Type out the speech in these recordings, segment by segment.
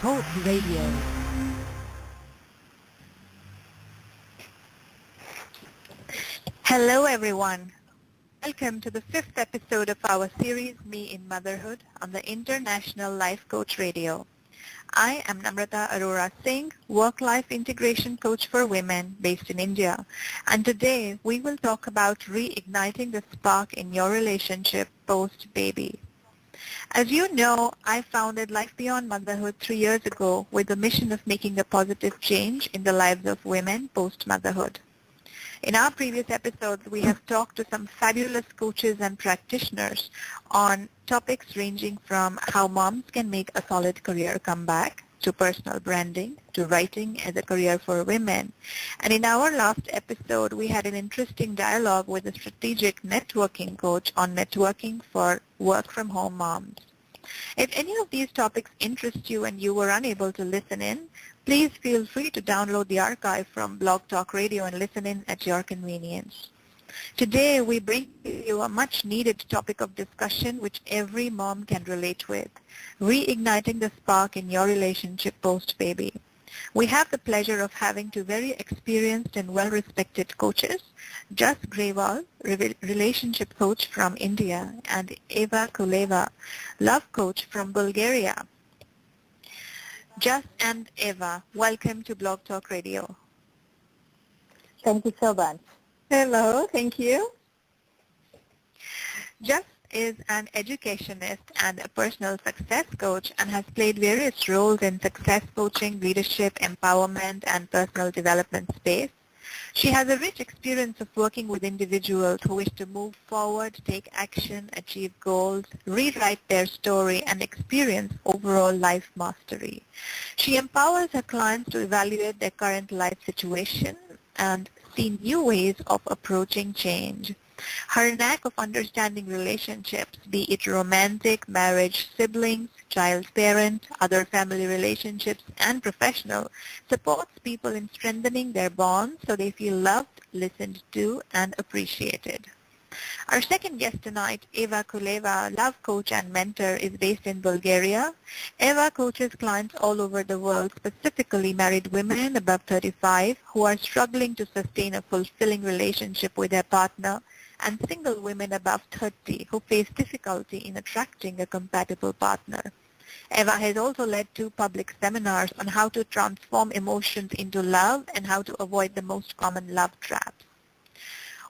Talk Radio. Hello everyone. Welcome to the fifth episode of our series Me in Motherhood on the International Life Coach Radio. I am Namrata Arora Singh, work-life integration coach for women based in India. And today we will talk about reigniting the spark in your relationship post-baby. As you know, I founded Life Beyond Motherhood 3 years ago with the mission of making a positive change in the lives of women post-motherhood. In our previous episodes, we have talked to some fabulous coaches and practitioners on topics ranging from how moms can make a solid career comeback, to personal branding, to writing as a career for women. And in our last episode, we had an interesting dialogue with a strategic networking coach on networking for work-from-home moms. If any of these topics interest you and you were unable to listen in, please feel free to download the archive from Blog Talk Radio and listen in at your convenience. Today, we bring you a much-needed topic of discussion which every mom can relate with, reigniting the spark in your relationship post-baby. We have the pleasure of having two very experienced and well-respected coaches, Jas Grewal, relationship coach from India, and Eva Kuleva, love coach from Bulgaria. Jas and Eva, welcome to Blog Talk Radio. Thank you so much. Hello, thank you. Jas is an educationist and a personal success coach and has played various roles in success coaching, leadership, empowerment, and personal development space. She has a rich experience of working with individuals who wish to move forward, take action, achieve goals, rewrite their story, and experience overall life mastery. She empowers her clients to evaluate their current life situation and see new ways of approaching change. Her knack of understanding relationships, be it romantic, marriage, siblings, child-parent, other family relationships, and professional, supports people in strengthening their bonds so they feel loved, listened to, and appreciated. Our second guest tonight, Eva Kuleva, love coach and mentor, is based in Bulgaria. Eva coaches clients all over the world, specifically married women above 35 who are struggling to sustain a fulfilling relationship with their partner, and single women above 30 who face difficulty in attracting a compatible partner. Eva has also led 2 public seminars on how to transform emotions into love and how to avoid the most common love traps.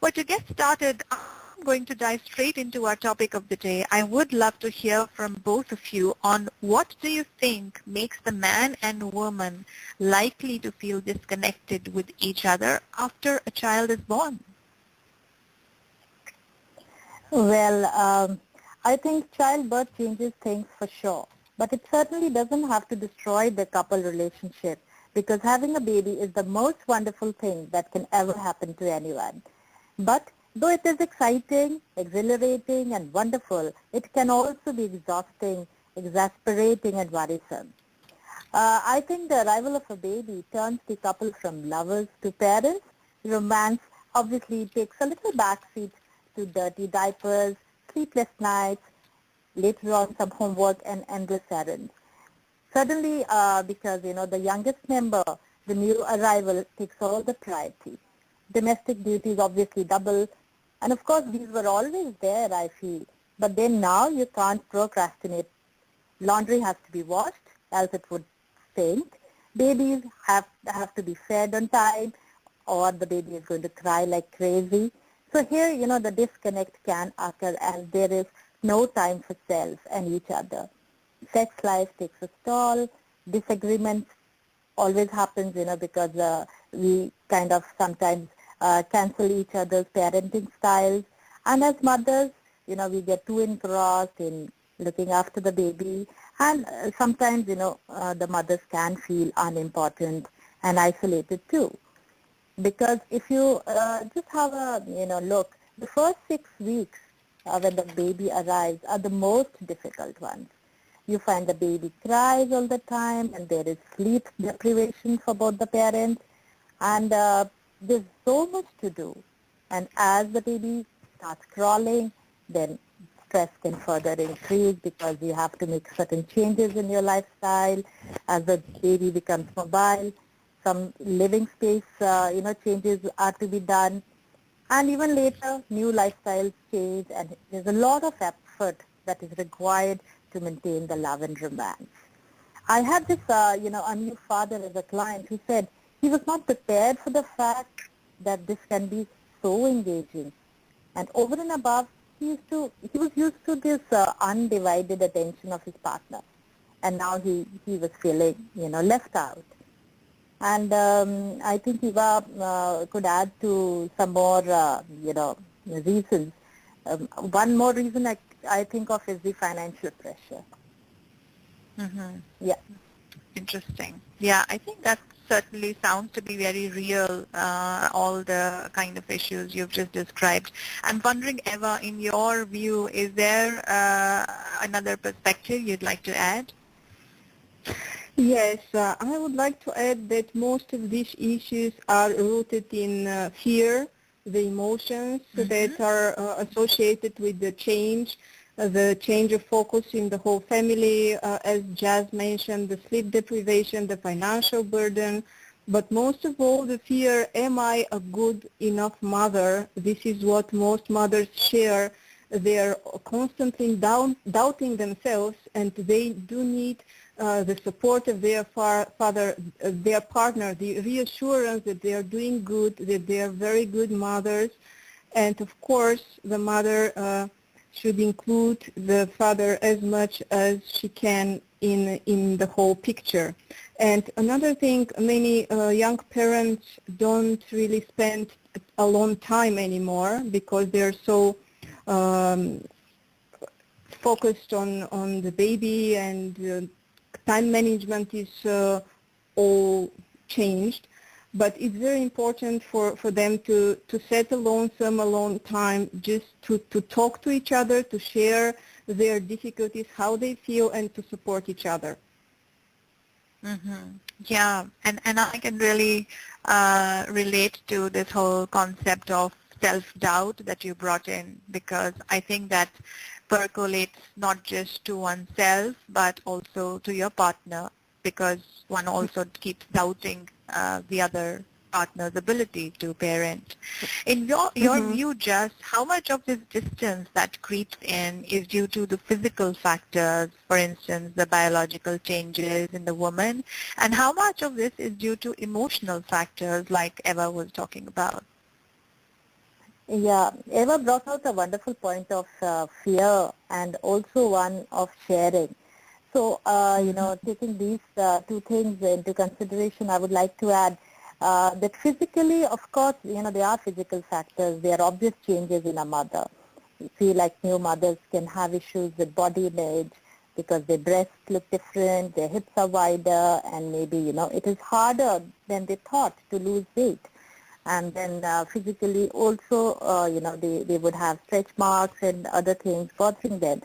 Well, to get started, I'm going to dive straight into our topic of the day. I would love to hear from both of you on what do you think makes the man and woman likely to feel disconnected with each other after a child is born? Well, I think childbirth changes things for sure, but it certainly doesn't have to destroy the couple relationship because having a baby is the most wonderful thing that can ever happen to anyone. But though it is exciting, exhilarating, and wonderful, it can also be exhausting, exasperating, and worrisome. I think the arrival of a baby turns the couple from lovers to parents. Romance obviously takes a little backseat to dirty diapers, sleepless nights, later on some homework and endless errands. Suddenly, because, the youngest member, the new arrival, takes all the priority. Domestic duties obviously double. And of course, these were always there, I feel. But then now you can't procrastinate. Laundry has to be washed, else it would stink. Babies have to be fed on time, or the baby is going to cry like crazy. So here, the disconnect can occur as there is no time for self and each other. Sex life takes a stall. Disagreements always happens, because we kind of sometimes cancel each other's parenting styles. And as mothers, we get too engrossed in looking after the baby. And sometimes, the mothers can feel unimportant and isolated too. Because if you just have a look, the first 6 weeks when the baby arrives are the most difficult ones. You find the baby cries all the time, and there is sleep deprivation for both the parents, and there's so much to do. And as the baby starts crawling, then stress can further increase because you have to make certain changes in your lifestyle as the baby becomes mobile. Some living space, changes are to be done. And even later, new lifestyles change, and there's a lot of effort that is required to maintain the love and romance. I had this, a new father as a client who said he was not prepared for the fact that this can be so engaging. And over and above, he was used to this undivided attention of his partner. And now he was feeling, left out. And I think Eva could add to some more, reasons. One more reason I think of is the financial pressure. Mm-hmm. Yeah. Interesting. Yeah, I think that certainly sounds to be very real, all the kind of issues you've just described. I'm wondering, Eva, in your view, is there another perspective you'd like to add? Yes, I would like to add that most of these issues are rooted in fear, the emotions that are associated with the change of focus in the whole family, as Jazz mentioned, the sleep deprivation, the financial burden, but most of all the fear, am I a good enough mother? This is what most mothers share. They're constantly doubting themselves, and they do need the support of their their partner, the reassurance that they are doing good, that they are very good mothers, and of course the mother should include the father as much as she can in the whole picture. And another thing, many young parents don't really spend alone time anymore because they're so focused on the baby, and time management is all changed. But it's very important for them to set some alone time just to talk to each other, to share their difficulties, how they feel, and to support each other. Mm-hmm. Yeah, and I can really relate to this whole concept of self-doubt that you brought in, because I think that percolates not just to oneself but also to your partner, because one also keeps doubting the other partner's ability to parent. In your view, just how much of this distance that creeps in is due to the physical factors, for instance, the biological changes in the woman, and how much of this is due to emotional factors like Eva was talking about? Yeah, Eva brought out a wonderful point of fear and also one of sharing. So, taking these two things into consideration, I would like to add that physically, of course, there are physical factors. There are obvious changes in a mother. You see, like new mothers can have issues with body image because their breasts look different, their hips are wider, and maybe, it is harder than they thought to lose weight. And then physically also, they would have stretch marks and other things bothering them.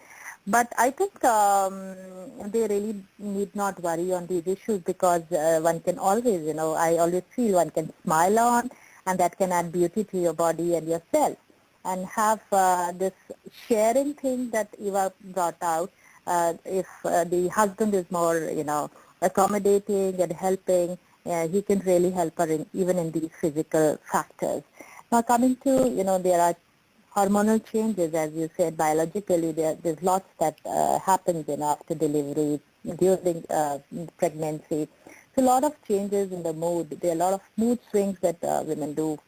But I think they really need not worry on these issues because one can always, I always feel one can smile on, and that can add beauty to your body and yourself. And have this sharing thing that Eva brought out, if the husband is more, accommodating and helping, he can really help her even in these physical factors. Now coming to, there are hormonal changes, as you said, biologically. There's lots that happens after delivery, during pregnancy. So a lot of changes in the mood. There are a lot of mood swings that women do,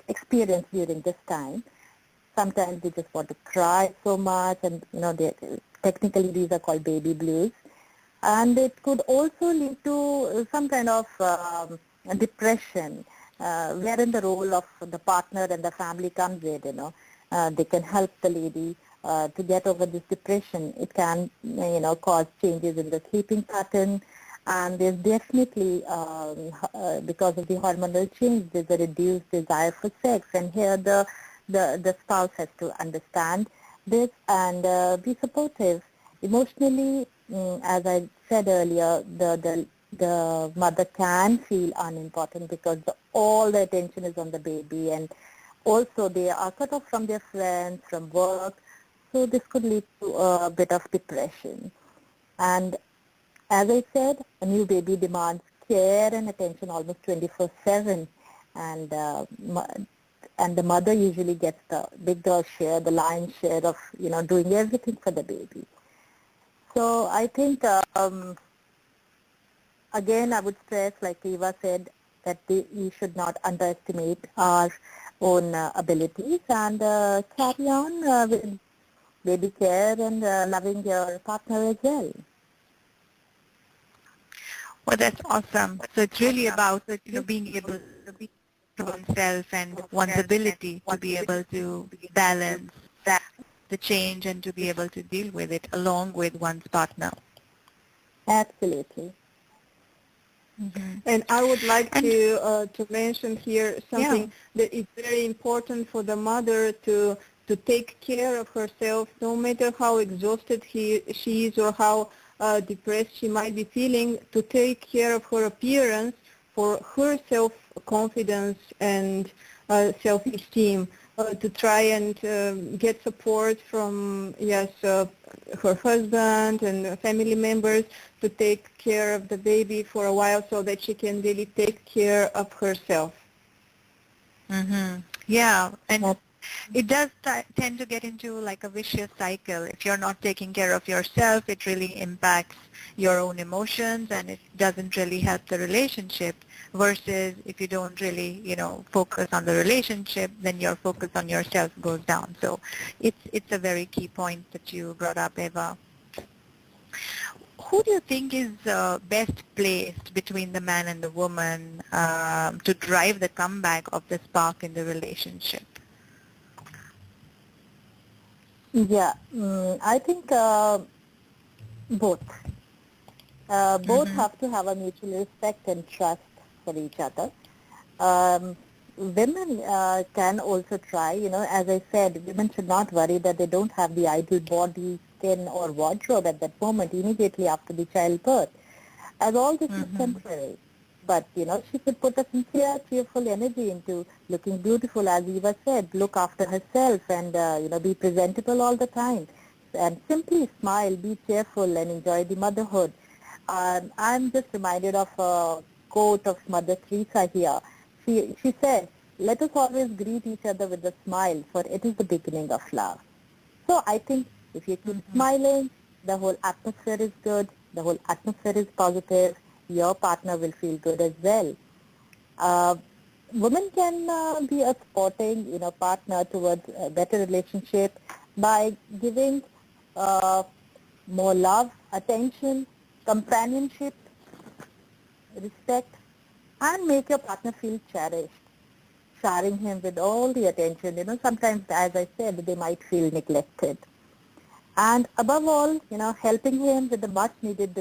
experience during this time. Sometimes they just want to cry so much, and technically these are called baby blues. And it could also lead to some kind of depression, wherein the role of the partner and the family comes in. They can help the lady to get over this depression. It can, cause changes in the sleeping pattern, and there's definitely, because of the hormonal change, there's a reduced desire for sex, and here the spouse has to understand this and be supportive. Emotionally, as I said earlier, the mother can feel unimportant because all the attention is on the baby, and Also, they are cut off from their friends, from work, so this could lead to a bit of depression. And as I said, a new baby demands care and attention almost 24/7, and and the mother usually gets the bigger share, the lion's share of doing everything for the baby. So I think again I would stress, like Eva said, that we should not underestimate our own abilities and carry on with baby care and loving your partner as well. Well, that's awesome. So it's really about being able to be oneself and one's ability to be able to balance the change and to be able to deal with it along with one's partner. Absolutely. Mm-hmm. And I would like to mention here something that is very important for the mother to take care of herself, no matter how exhausted she is or how depressed she might be feeling, to take care of her appearance for her self-confidence and self-esteem, to try and get support from, her husband and family members to take care of the baby for a while so that she can really take care of herself. Mm-hmm. Yeah, and it does tend to get into like a vicious cycle. If you're not taking care of yourself, it really impacts your own emotions and it doesn't really help the relationship, versus if you don't really, focus on the relationship, then your focus on yourself goes down. So it's a very key point that you brought up, Eva. Who do you think is best placed between the man and the woman to drive the comeback of the spark in the relationship? Yeah, I think both. Both have to have a mutual respect and trust for each other. Women can also try, as I said, women should not worry that they don't have the ideal body, skin or wardrobe at that moment immediately after the childbirth, as all this is temporary. But, she could put a sincere, cheerful energy into looking beautiful, as Eva said, look after herself and, be presentable all the time. And simply smile, be cheerful and enjoy the motherhood. I'm just reminded of a quote of Mother Teresa here. She said, let us always greet each other with a smile, for it is the beginning of love. So I think if you keep smiling, the whole atmosphere is good, the whole atmosphere is positive, your partner will feel good as well. Women can be a supporting, partner towards a better relationship by giving more love, attention, companionship, respect, and make your partner feel cherished, showering him with all the attention. Sometimes, as I said, they might feel neglected. And above all, helping him with the much needed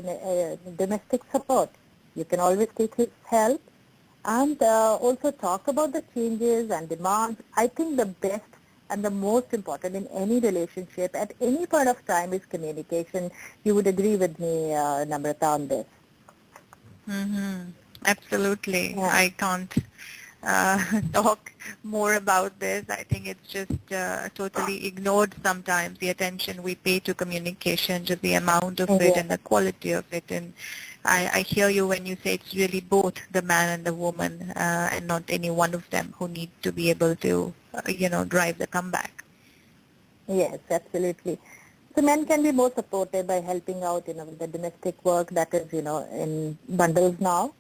domestic support. You can always take his help and also talk about the changes and demands. I think the best and the most important in any relationship at any point of time is communication. You would agree with me, Namrata, on this. Absolutely. Yeah. I can't talk more about this. I think it's just totally ignored sometimes, the attention we pay to communication, just the amount of it and the quality of it. And I hear you when you say it's really both the man and the woman and not any one of them who need to be able to, drive the comeback. Yes, absolutely. So men can be more supported by helping out, with the domestic work that is, in bundles now.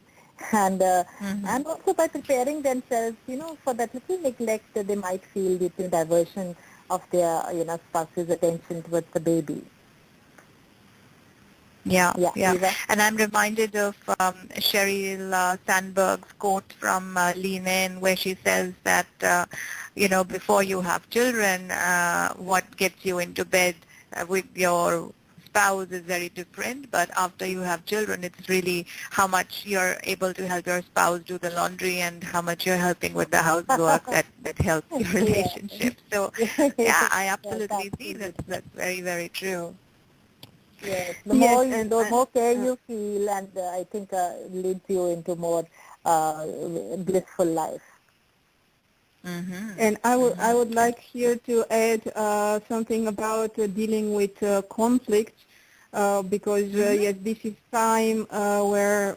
And and also by preparing themselves, for that little neglect that they might feel due to diversion of their, spouse's attention towards the baby. Yeah. And I'm reminded of Sheryl Sandberg's quote from Lean In, where she says that, before you have children, what gets you into bed with your spouse is very different, but after you have children, it's really how much you're able to help your spouse do the laundry and how much you're helping with the housework that helps your relationship. So, yeah, I absolutely see that's very, very true. Yes, the more care you feel, and I think leads you into more blissful life. And I would like here to add something about dealing with conflict, because yes, this is time where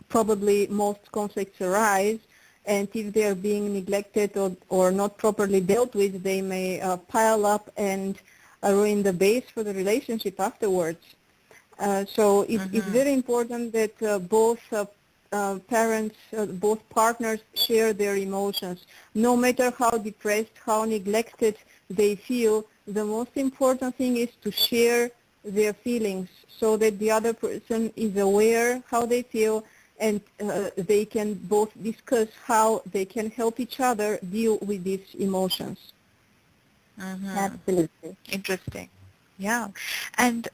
probably most conflicts arise, and if they are being neglected or not properly dealt with, they may pile up and ruin the base for the relationship afterwards. So it's very important that both parents, both partners share their emotions. No matter how depressed, how neglected they feel, the most important thing is to share their feelings so that the other person is aware how they feel, and they can both discuss how they can help each other deal with these emotions. Absolutely. Interesting. Yeah. And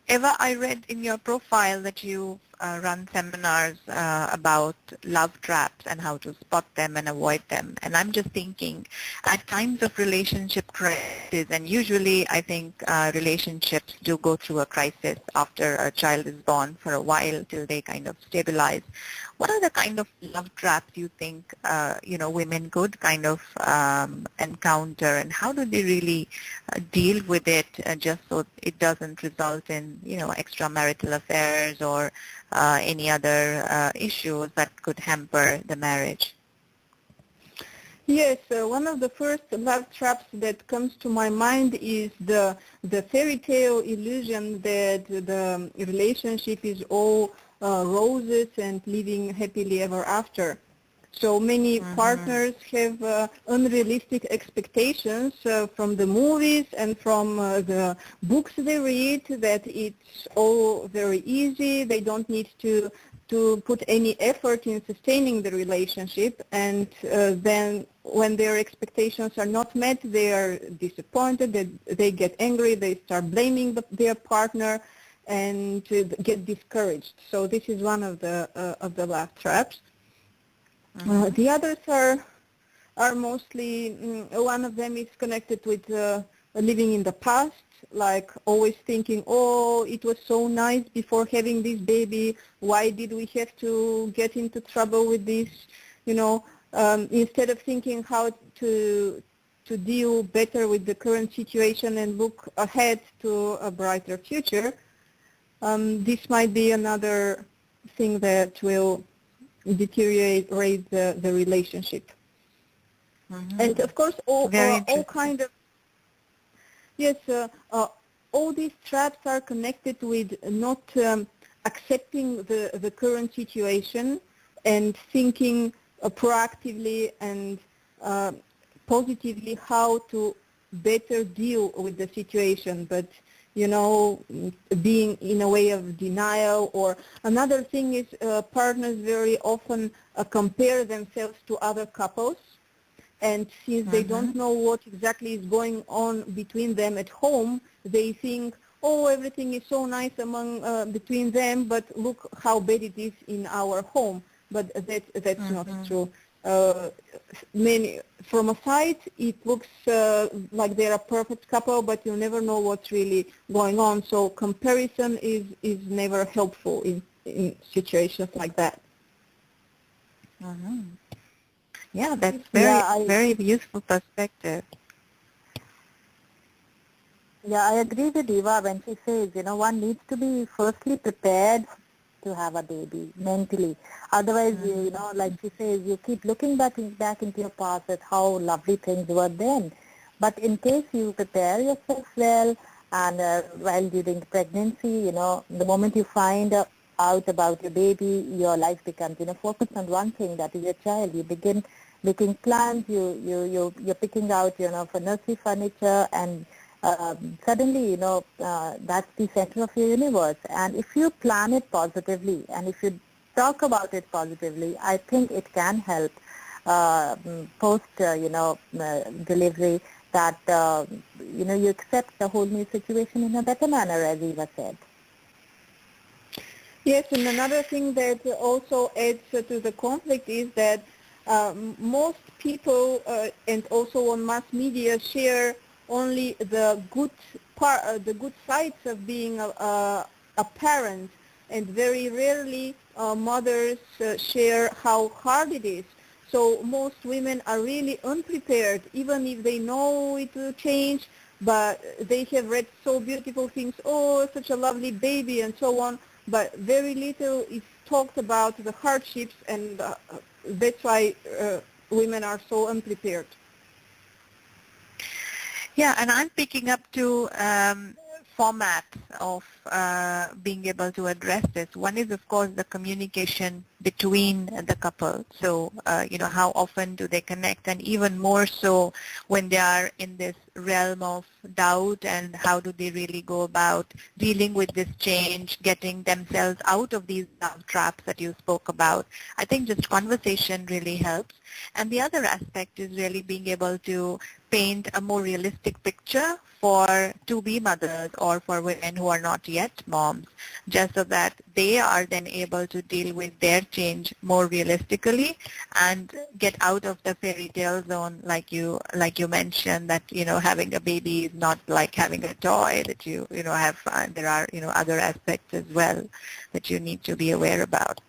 Eva, I read in your profile that you run seminars about love traps and how to spot them and avoid them. And I'm just thinking, at times of relationship crisis, and usually I think relationships do go through a crisis after a child is born for a while till they kind of stabilize. What are the kind of love traps you think, women could kind of encounter, and how do they really deal with it just so it doesn't result in, extramarital affairs or any other issues that could hamper the marriage? Yes, one of the first love traps that comes to my mind is the fairy tale illusion that the relationship is all roses and living happily ever after. So many partners have unrealistic expectations from the movies and from the books they read, that it's all very easy. They don't need to put any effort in sustaining the relationship, and then when their expectations are not met, they are disappointed, they get angry, they start blaming their partner, and get discouraged. So this is one of the love traps. The others are mostly, one of them is connected with living in the past, like always thinking, oh, it was so nice before having this baby, why did we have to get into trouble with this, instead of thinking how to deal better with the current situation and look ahead to a brighter future. This might be another thing that will deteriorate the relationship. And of course, all kind of, yes, all these traps are connected with not accepting the current situation and thinking proactively and positively how to better deal with the situation, but being in a way of denial. Or another thing is partners very often compare themselves to other couples, and since they don't know what exactly is going on between them at home, they think, oh, everything is so nice between them, but look how bad it is in our home. But that's not true. From a side, it looks like they're a perfect couple, but you never know what's really going on. So comparison is never helpful in situations like that. Yeah, that's very useful perspective. Yeah, I agree with Eva when she says, one needs to be firstly prepared to have a baby mentally. Otherwise, like she says, you keep looking back into your past at how lovely things were then. But in case you prepare yourself well, and while during pregnancy, the moment you find out about your baby, your life becomes, focused on one thing, that is your child. You begin making plans, you're picking out, for nursery furniture, and suddenly, that's the center of your universe. And if you plan it positively, and if you talk about it positively, I think it can help post, delivery, that, you accept the whole new situation in a better manner, as Eva said. Yes, and another thing that also adds to the conflict is that most people and also on mass media share only the good sides of being a parent, and very rarely mothers share how hard it is. So most women are really unprepared, even if they know it will change, but they have read so beautiful things, oh, such a lovely baby and so on, but very little is talked about the hardships, and that's why women are so unprepared. Yeah, and I'm picking up two formats of being able to address this. One is, of course, the communication between the couple. So, how often do they connect, and even more so when they are in this realm of doubt, and how do they really go about dealing with this change, getting themselves out of these love traps that you spoke about. I think just conversation really helps. And the other aspect is really being able to paint a more realistic picture for to-be mothers or for women who are not yet moms, just so that they are then able to deal with their change more realistically and get out of the fairy tale zone, like you mentioned, that having a baby is not like having a toy, that you have fun. There are other aspects as well that you need to be aware about.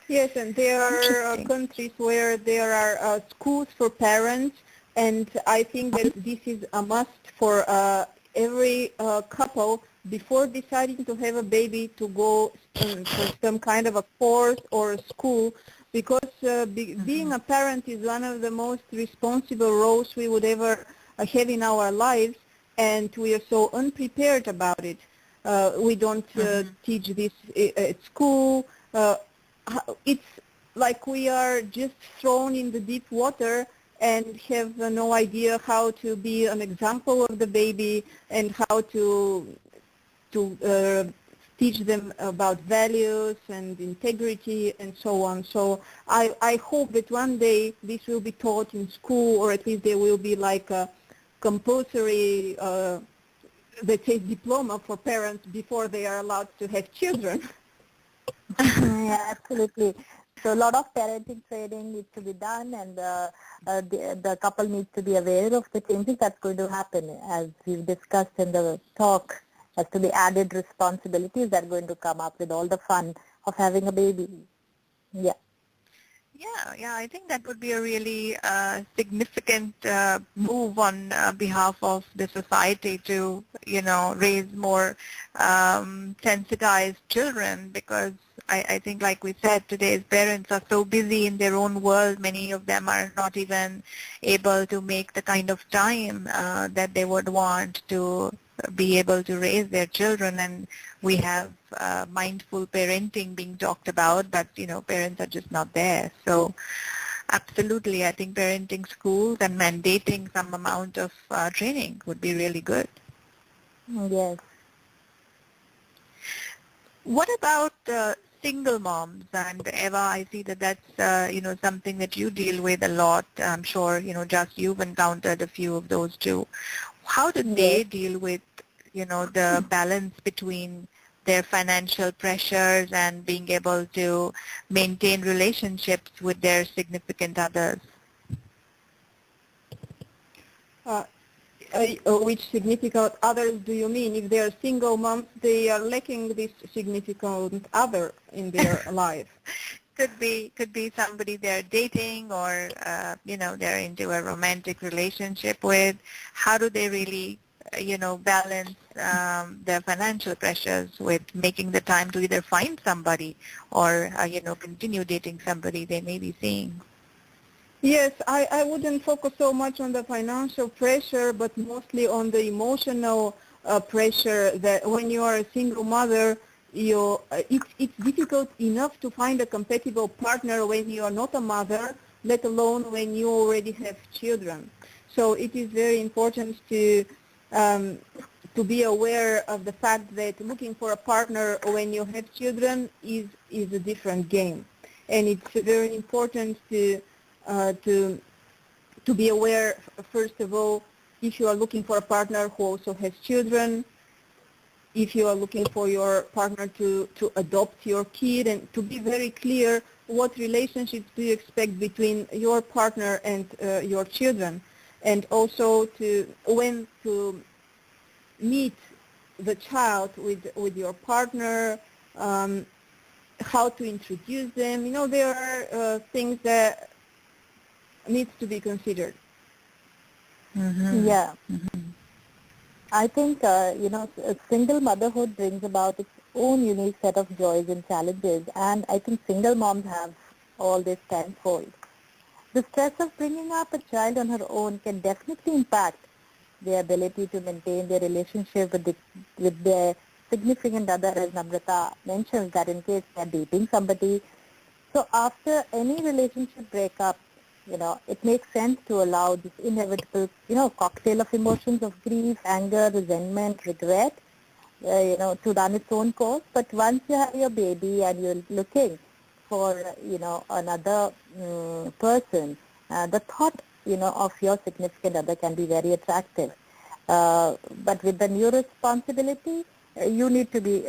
Yes, and there are countries where there are schools for parents, and I think that this is a must for every couple before deciding to have a baby to go for some kind of a course or a school, because being a parent is one of the most responsible roles we would ever have in our lives, and we are so unprepared about it. We don't teach this at school. It's like we are just thrown in the deep water and have no idea how to be an example of the baby and how to teach them about values and integrity and so on. So I hope that one day this will be taught in school, or at least there will be like a compulsory let's say diploma for parents before they are allowed to have children. Yeah, absolutely. So a lot of parenting training needs to be done, and the couple needs to be aware of the changes that's going to happen, as we've discussed in the talk, as to the added responsibilities that are going to come up with all the fun of having a baby. Yeah. Yeah, I think that would be a really significant move on behalf of the society to, raise more sensitized children, because I think, like we said, today's parents are so busy in their own world. Many of them are not even able to make the kind of time that they would want to be able to raise their children, and we have mindful parenting being talked about, but parents are just not there. So absolutely, I think parenting schools and mandating some amount of training would be really good. Yes. What about single moms? And Eva, I see that that's something that you deal with a lot. I'm sure just you've encountered a few of those too. How do they deal with the balance between their financial pressures and being able to maintain relationships with their significant others? Which significant others do you mean? If they are single moms, they are lacking this significant other in their life. Could be somebody they're dating, or they're into a romantic relationship with. How do they really balance their financial pressures with making the time to either find somebody or continue dating somebody they may be seeing? Yes, I wouldn't focus so much on the financial pressure, but mostly on the emotional pressure, that when you are a single mother, it's difficult enough to find a compatible partner when you are not a mother, let alone when you already have children. So it is very important to be aware of the fact that looking for a partner when you have children is a different game, and it's very important to be aware, first of all, if you are looking for a partner who also has children, if you are looking for your partner to adopt your kid, and to be very clear what relationships do you expect between your partner and your children, and also when to meet the child with your partner, how to introduce them. There are things that needs to be considered. Mm-hmm. Yeah. I think, single motherhood brings about its own unique set of joys and challenges, and I think single moms have all this tenfold. The stress of bringing up a child on her own can definitely impact their ability to maintain their relationship with their significant other, as Namrata mentions, that in case they're dating somebody. So after any relationship breakup, it makes sense to allow this inevitable, cocktail of emotions of grief, anger, resentment, regret, to run its own course. But once you have your baby and you're looking for, another person, the thought, of your significant other can be very attractive. But with the new responsibility, you need to be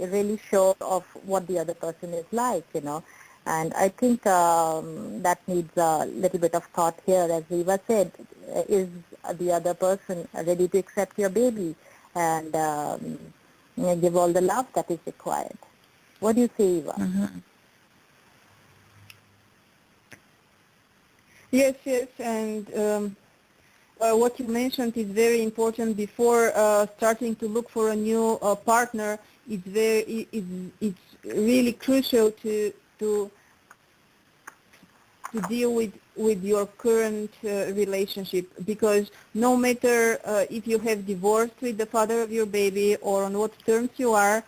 really sure of what the other person is like, And I think that needs a little bit of thought here. As Eva said, is the other person ready to accept your baby and give all the love that is required? What do you say, Eva? Mm-hmm. Yes, and what you mentioned is very important. Before starting to look for a new partner, it's really crucial to deal with your current relationship, because no matter if you have divorced with the father of your baby or on what terms you are,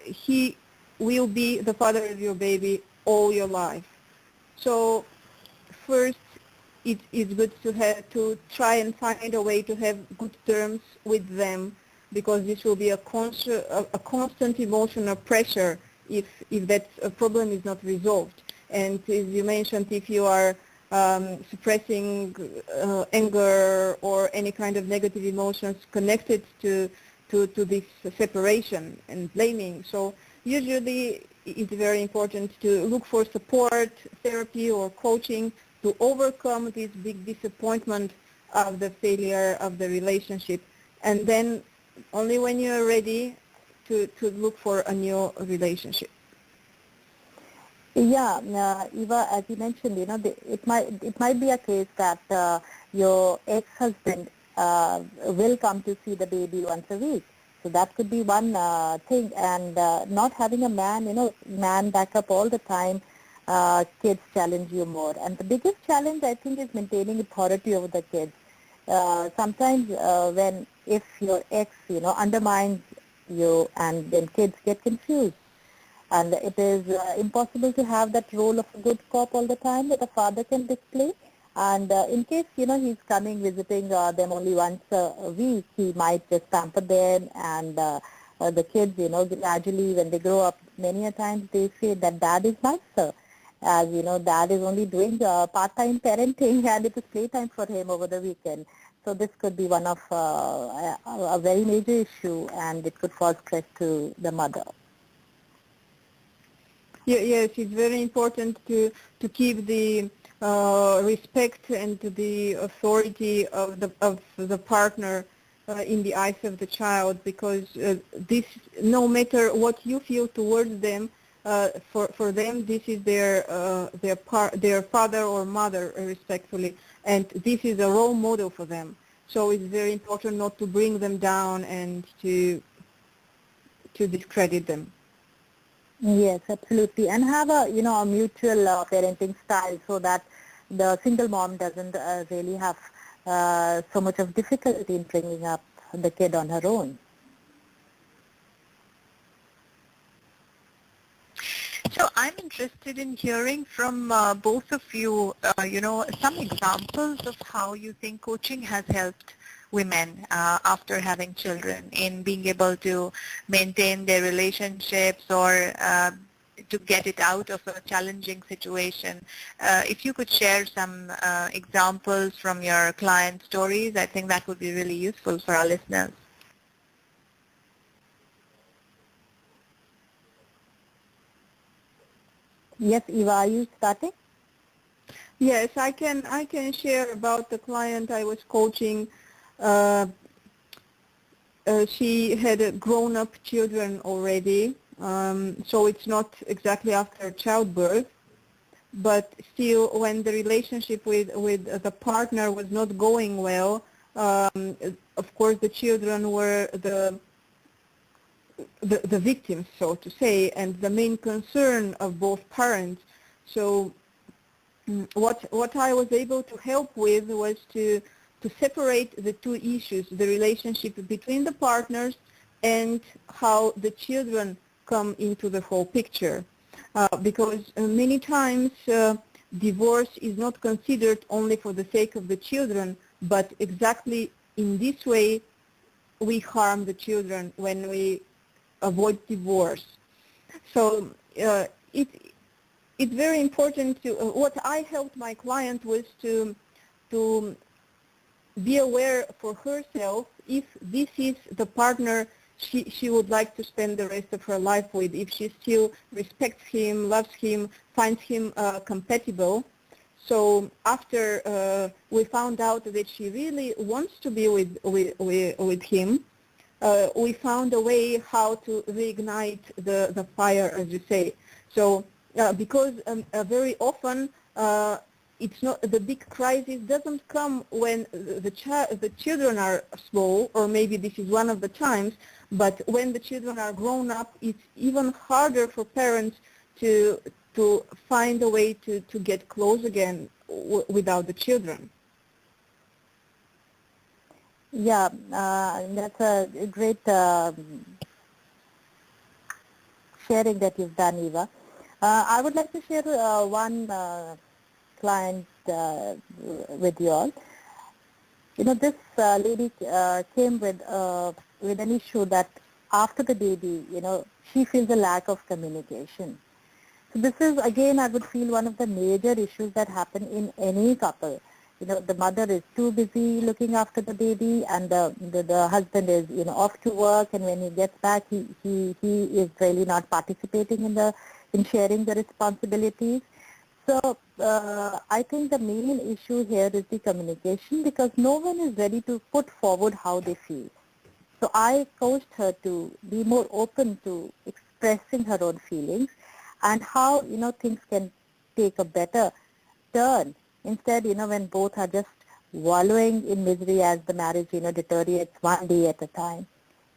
he will be the father of your baby all your life. So first, it's good to try and find a way to have good terms with them, because this will be a constant emotional pressure if that problem is not resolved. And as you mentioned, if you are suppressing anger or any kind of negative emotions connected to this separation and blaming, so usually it's very important to look for support, therapy or coaching to overcome this big disappointment of the failure of the relationship. And then only when you're ready to look for a new relationship. Yeah, Eva, as you mentioned, it might be a case that your ex-husband will come to see the baby once a week. So that could be one thing. And not having a man back up all the time, kids challenge you more. And the biggest challenge, I think, is maintaining authority over the kids. Sometimes if your ex, undermines you, and then kids get confused. And it is impossible to have that role of a good cop all the time that a father can display. And in case, he's coming, visiting them only once a week, he might just pamper them. And the kids, gradually when they grow up, many a times they say that dad is nicer. As dad is only doing part-time parenting and it is playtime for him over the weekend. So this could be one of a very major issue, and it could cause stress to the mother. Yes, it's very important to keep the respect and the authority of the partner in the eyes of the child, because this, no matter what you feel towards them, for them this is their father or mother, respectfully, and this is a role model for them. So it's very important not to bring them down and to discredit them. Yes, absolutely, and have a a mutual parenting style, so that the single mom doesn't really have so much of difficulty in bringing up the kid on her own. So I'm interested in hearing from both of you, some examples of how you think coaching has helped women after having children in being able to maintain their relationships or to get it out of a challenging situation. If you could share some examples from your client stories, I think that would be really useful for our listeners. Yes, Eva, are you starting? Yes, I can share about the client I was coaching. She had grown-up children already, So it's not exactly after childbirth, but still when the relationship with the partner was not going well, of course the children were the victims, so to say, and the main concern of both parents. So what I was able to help with was to separate the two issues, the relationship between the partners and how the children come into the whole picture. Because many times divorce is not considered only for the sake of the children, but exactly in this way we harm the children when we avoid divorce. So it's very important to, what I helped my client was to be aware for herself if this is the partner she would like to spend the rest of her life with, if she still respects him, loves him, finds him compatible. So after we found out that she really wants to be with him, we found a way how to reignite the fire, as you say. So because very often it's not, the big crisis doesn't come when the children are small, or maybe this is one of the times, but when the children are grown up, it's even harder for parents to find a way to get close again without the children. Yeah, that's a great sharing that you've done, Eva. I would like to share one client with you all. You know, this lady came with an issue that after the baby, you know, she feels a lack of communication. So this is, again, I would feel one of the major issues that happen in any couple. You know, the mother is too busy looking after the baby, and the husband is, you know, off to work, and when he gets back, he is really not participating in sharing the responsibilities. So I think the main issue here is the communication, because no one is ready to put forward how they feel. So I coached her to be more open to expressing her own feelings, and how, you know, things can take a better turn. Instead, you know, when both are just wallowing in misery as the marriage, you know, deteriorates one day at a time.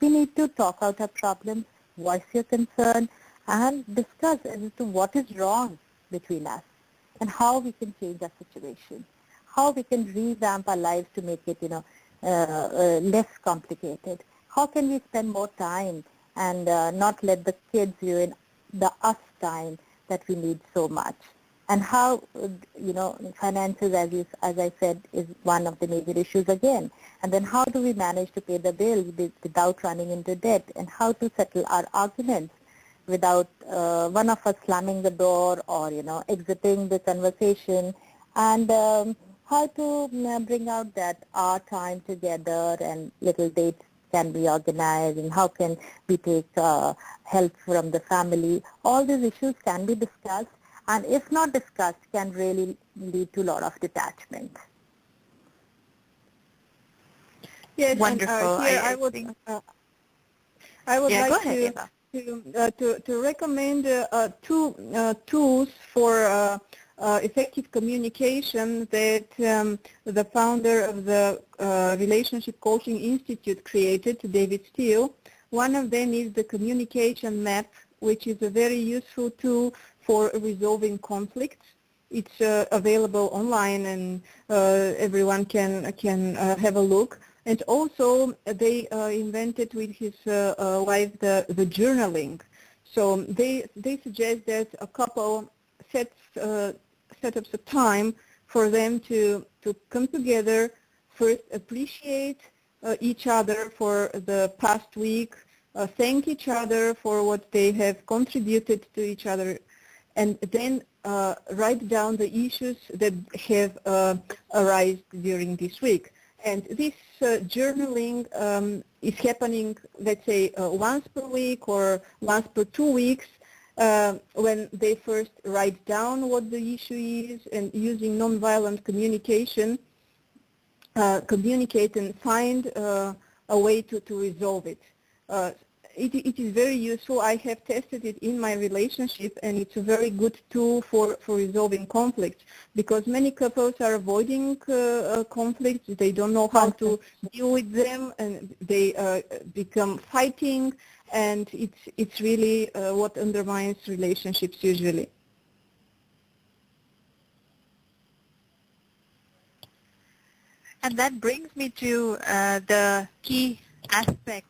We need to talk out our problems, voice your concern, and discuss as to what is wrong between us and how we can change our situation, how we can revamp our lives to make it, you know, less complicated. How can we spend more time and not let the kids ruin the us time that we need so much? And how, you know, finances, as I said, is one of the major issues again. And then how do we manage to pay the bills without running into debt? And how to settle our arguments without one of us slamming the door or, you know, exiting the conversation? And how to bring out that our time together and little dates can be organized, and how can we take help from the family. All these issues can be discussed, and if not discussed, can really lead to a lot of detachment. Yes, Wonderful. And here I would yeah, like to recommend two tools for effective communication that the founder of the Relationship Coaching Institute created, David Steele. One of them is the communication map, which is a very useful tool for resolving conflicts. It's available online, and everyone can have a look. And also, they invented with his wife the journaling. So they suggest that a couple sets a time for them to come together, first appreciate each other for the past week, thank each other for what they have contributed to each other, and then write down the issues that have arisen during this week. And this journaling is happening, let's say, once per week or once per 2 weeks, when they first write down what the issue is, and using nonviolent communication, communicate and find a way to resolve it. it is very useful. I have tested it in my relationship, and it's a very good tool for resolving conflicts, because many couples are avoiding conflicts. They don't know how to deal with them, and they become fighting, and it's really what undermines relationships usually. And that brings me to the key aspect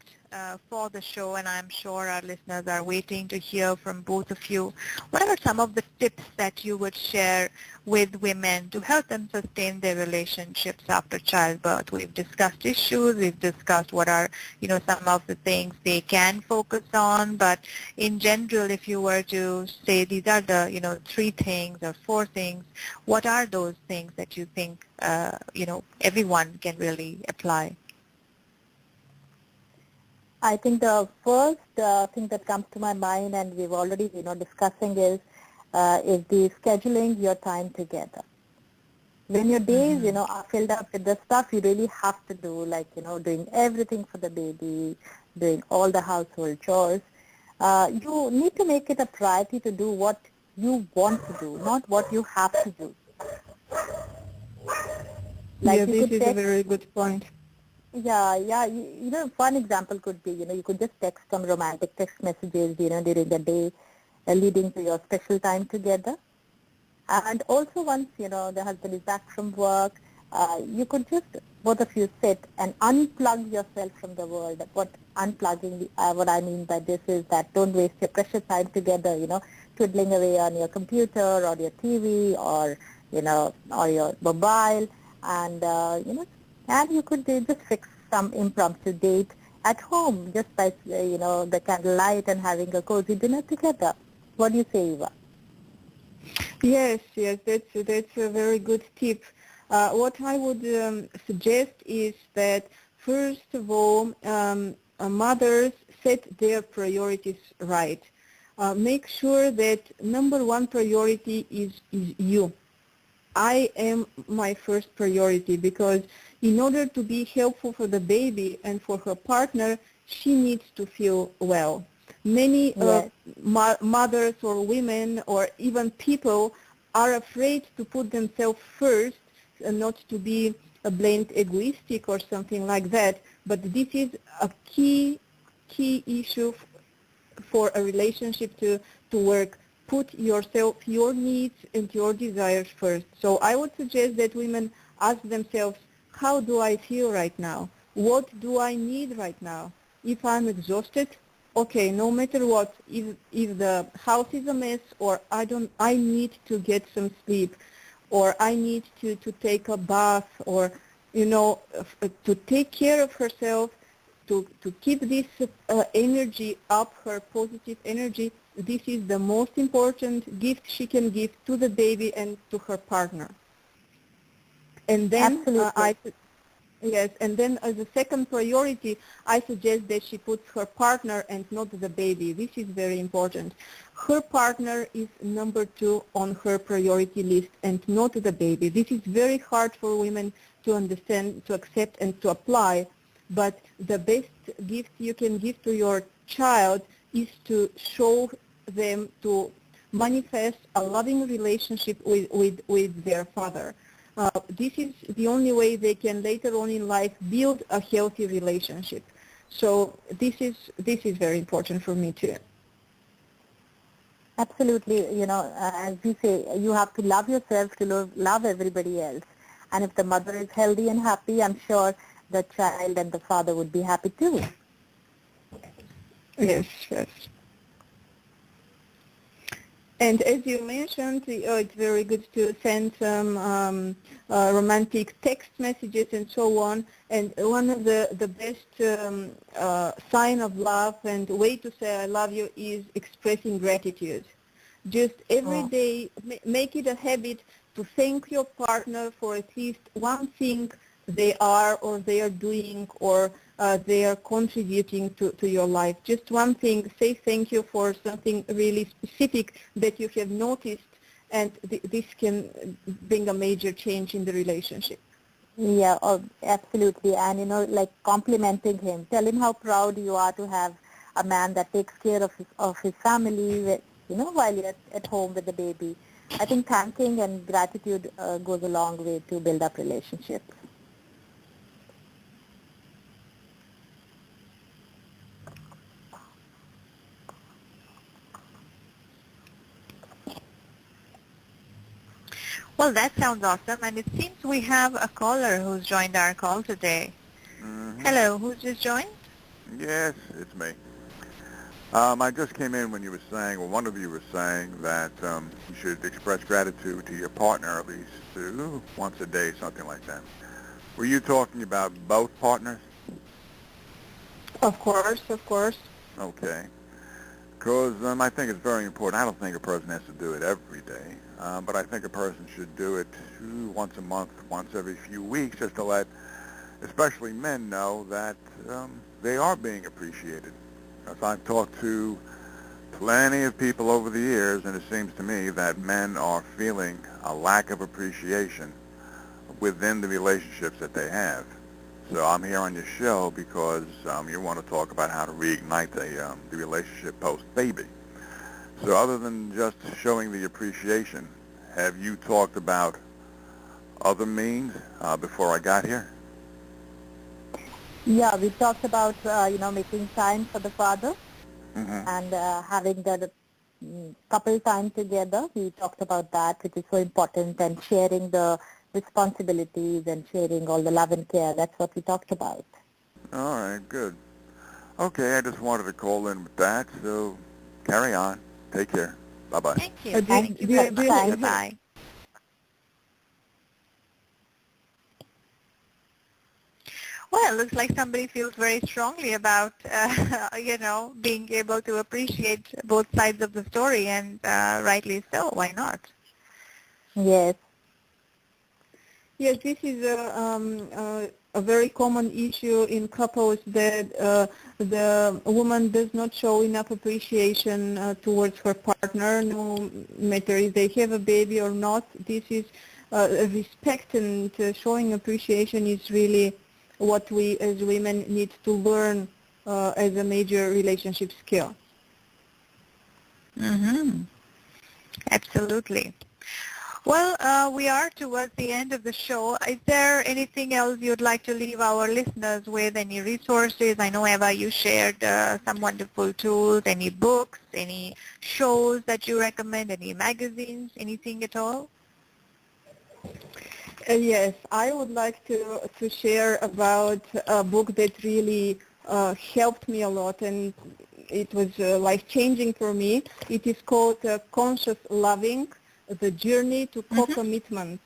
for the show, and I'm sure our listeners are waiting to hear from both of you. What are some of the tips that you would share with women to help them sustain their relationships after childbirth? We've discussed issues, we've discussed what are, some of the things they can focus on, but in general, if you were to say these are the, 3 things or 4 things, what are those things that you think, everyone can really apply? I think the first thing that comes to my mind, and we've already, discussing is the scheduling your time together. When your days, are filled up with the stuff you really have to do, like, doing everything for the baby, doing all the household chores, you need to make it a priority to do what you want to do, not what you have to do. Like this is a very good point. Yeah. One example could be, you could just text some romantic text messages, during the day, leading to your special time together. And also once, the husband is back from work, you could just, both of you sit and unplug yourself from the world. What unplugging, what I mean by this is that don't waste your precious time together, twiddling away on your computer or your TV or, or your mobile. And, and you could just fix some impromptu date at home just by, the candlelight and having a cozy dinner together. What do you say, Eva? Yes, that's a very good tip. What I would suggest is that, first of all, mothers set their priorities right. Make sure that number 1 priority is you. I am my first priority, because in order to be helpful for the baby and for her partner, she needs to feel well. Many mothers or women or even people are afraid to put themselves first, not to be blamed egoistic or something like that, but this is a key issue for a relationship to work. Put yourself, your needs and your desires first. So I would suggest that women ask themselves, how do I feel right now? What do I need right now? If I'm exhausted, okay, no matter what, if the house is a mess, or I need to get some sleep, or I need to take a bath, or, to take care of herself, to keep this energy up, her positive energy. This is the most important gift she can give to the baby and to her partner. And then and then as a second priority, I suggest that she puts her partner and not the baby. This is very important. Her partner is number 2 on her priority list and not the baby. This is very hard for women to understand, to accept, and to apply. But the best gift you can give to your child is to show them to manifest a loving relationship with their father. This is the only way they can later on in life build a healthy relationship. So this is very important for me too. Absolutely. As you say, you have to love yourself to love everybody else. And if the mother is healthy and happy, I'm sure the child and the father would be happy too. Yes. And as you mentioned, it's very good to send some romantic text messages and so on. And one of the best sign of love and way to say I love you is expressing gratitude. Just every day, make it a habit to thank your partner for at least one thing they are doing or they are contributing to your life. Just one thing. Say thank you for something really specific that you have noticed, and this can bring a major change in the relationship. Yeah, absolutely. And, like complimenting him. Tell him how proud you are to have a man that takes care of his family, while you're at home with the baby. I think thanking and gratitude goes a long way to build up relationships. Well, that sounds awesome, and it seems we have a caller who's joined our call today. Hello, who's just joined? Yes, it's me. I just came in when you were saying, or one of you was saying, that you should express gratitude to your partner at least once a day, something like that. Were you talking about both partners? Of course, of course. Okay. Because I think it's very important. I don't think a person has to do it every day, but I think a person should do it once a month, once every few weeks, just to let especially men know that they are being appreciated. As I've talked to plenty of people over the years, and it seems to me that men are feeling a lack of appreciation within the relationships that they have. So I'm here on your show because you want to talk about how to reignite the relationship post-baby. So other than just showing the appreciation, have you talked about other means before I got here? Yeah, we talked about, making time for the father and having the couple time together. We talked about that, which is so important, and sharing the responsibilities and sharing all the love and care. That's what we talked about. All right, good. Okay, I just wanted to call in with that, so carry on. Take care. Bye-bye. Thank you. Thank you very much. Bye-bye. Well, it looks like somebody feels very strongly about, being able to appreciate both sides of the story, and rightly so. Why not? Yes. Yes, this is a very common issue in couples, that the woman does not show enough appreciation towards her partner, no matter if they have a baby or not. This is respect, and showing appreciation is really what we as women need to learn as a major relationship skill. Absolutely. Well, we are towards the end of the show. Is there anything else you'd like to leave our listeners with? Any resources? I know, Eva, you shared some wonderful tools. Any books? Any shows that you recommend? Any magazines? Anything at all? Yes, I would like to share about a book that really helped me a lot, and it was life-changing for me. It is called Conscious Loving, The Journey to Co-Commitment.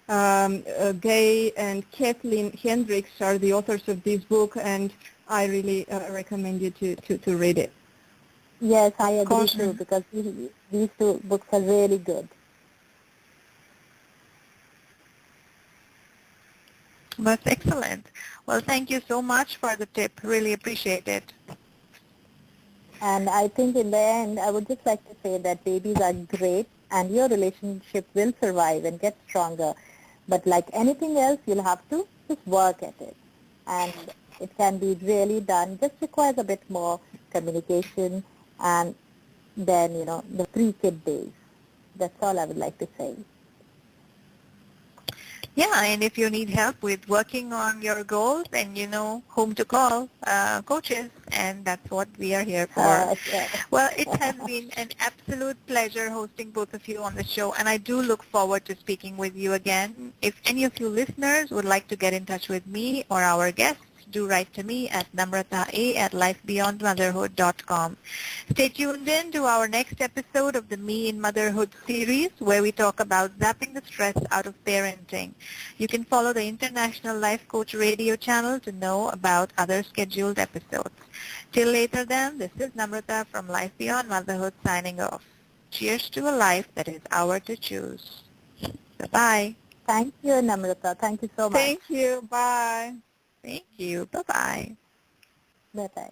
Gay and Kathleen Hendricks are the authors of this book, and I really recommend you to read it. Yes, I agree too, because these two books are really good. That's excellent. Well, thank you so much for the tip. Really appreciate it. And I think in the end, I would just like to say that babies are great, and your relationship will survive and get stronger. But like anything else, you'll have to just work at it. And it can be really done. Just requires a bit more communication and then, the pre-kid days. That's all I would like to say. Yeah, and if you need help with working on your goals, then you know whom to call, coaches, and that's what we are here for. Well, it has been an absolute pleasure hosting both of you on the show, and I do look forward to speaking with you again. If any of you listeners would like to get in touch with me or our guests, do write to me at namrata@lifebeyondmotherhood.com. Stay tuned in to our next episode of the Me in Motherhood series, where we talk about zapping the stress out of parenting. You can follow the International Life Coach radio channel to know about other scheduled episodes. Till later then, this is Namrata from Life Beyond Motherhood signing off. Cheers to a life that is ours to choose. Bye-bye. Thank you, Namrata. Thank you so much. Thank you. Bye. Thank you. Bye-bye. Bye-bye.